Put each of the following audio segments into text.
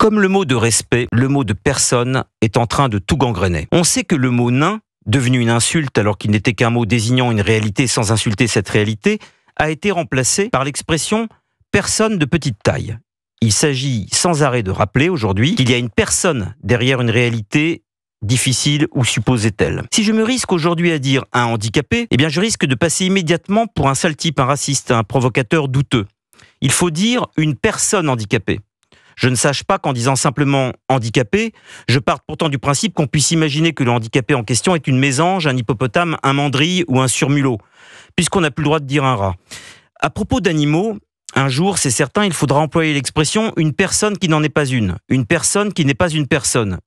Comme le mot de respect, le mot de personne est en train de tout gangréner. On sait que le mot nain, devenu une insulte alors qu'il n'était qu'un mot désignant une réalité sans insulter cette réalité, a été remplacé par l'expression personne de petite taille. Il s'agit sans arrêt de rappeler aujourd'hui qu'il y a une personne derrière une réalité difficile ou supposée telle. Si je me risque aujourd'hui à dire un handicapé, eh bien je risque de passer immédiatement pour un sale type, un raciste, un provocateur douteux. Il faut dire une personne handicapée. Je ne sache pas qu'en disant simplement handicapé, je parte pourtant du principe qu'on puisse imaginer que le handicapé en question est une mésange, un hippopotame, un mandrille ou un surmulot, puisqu'on n'a plus le droit de dire un rat. À propos d'animaux, un jour, c'est certain, il faudra employer l'expression « une personne qui n'en est pas une personne qui n'est pas une personne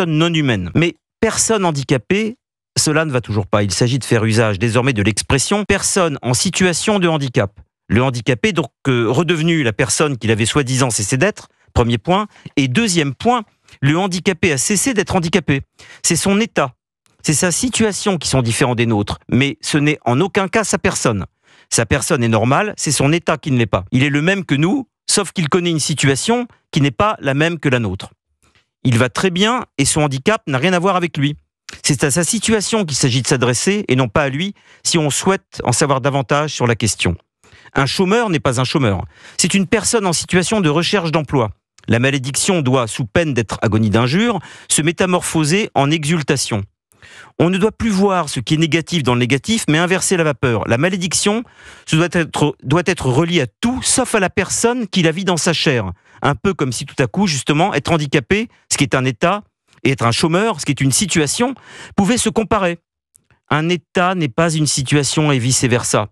non humaine ». Mais personne handicapée, cela ne va toujours pas. Il s'agit de faire usage désormais de l'expression « personne en situation de handicap ». Le handicapé, donc redevenu la personne qu'il avait soi-disant cessé d'être, premier point. Et deuxième point, le handicapé a cessé d'être handicapé. C'est son état, c'est sa situation qui sont différents des nôtres, mais ce n'est en aucun cas sa personne. Sa personne est normale, c'est son état qui ne l'est pas. Il est le même que nous, sauf qu'il connaît une situation qui n'est pas la même que la nôtre. Il va très bien et son handicap n'a rien à voir avec lui. C'est à sa situation qu'il s'agit de s'adresser et non pas à lui si on souhaite en savoir davantage sur la question. Un chômeur n'est pas un chômeur. C'est une personne en situation de recherche d'emploi. La malédiction doit, sous peine d'être agonie d'injure, se métamorphoser en exultation. On ne doit plus voir ce qui est négatif dans le négatif, mais inverser la vapeur. La malédiction doit être reliée à tout, sauf à la personne qui la vit dans sa chair. Un peu comme si tout à coup, justement, être handicapé, ce qui est un état, et être un chômeur, ce qui est une situation, pouvait se comparer. Un état n'est pas une situation et vice-versa.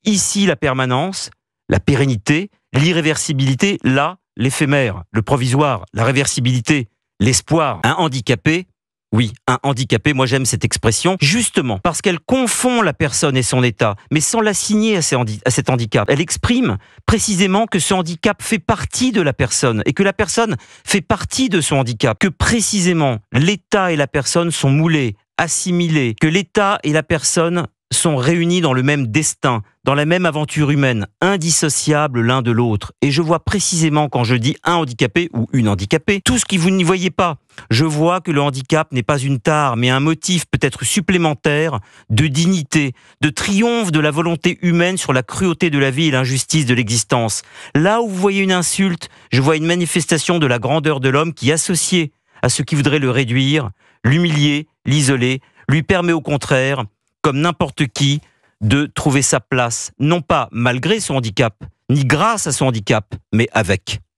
Ici, la permanence, la pérennité, l'irréversibilité, là, l'éphémère, le provisoire, la réversibilité, l'espoir. Un handicapé, oui, un handicapé, moi j'aime cette expression, justement parce qu'elle confond la personne et son état, mais sans l'assigner à cet handicap. Elle exprime précisément que ce handicap fait partie de la personne et que la personne fait partie de son handicap, que précisément l'état et la personne sont moulés, assimilés, que l'état et la personne sont réunis dans le même destin, dans la même aventure humaine, indissociables l'un de l'autre. Et je vois précisément quand je dis un handicapé ou une handicapée, tout ce que vous n'y voyez pas. Je vois que le handicap n'est pas une tare, mais un motif peut-être supplémentaire de dignité, de triomphe de la volonté humaine sur la cruauté de la vie et l'injustice de l'existence. Là où vous voyez une insulte, je vois une manifestation de la grandeur de l'homme qui, associée à ce qui voudrait le réduire, l'humilier, l'isoler, lui permet au contraire, comme n'importe qui, de trouver sa place, non pas malgré son handicap, ni grâce à son handicap, mais avec.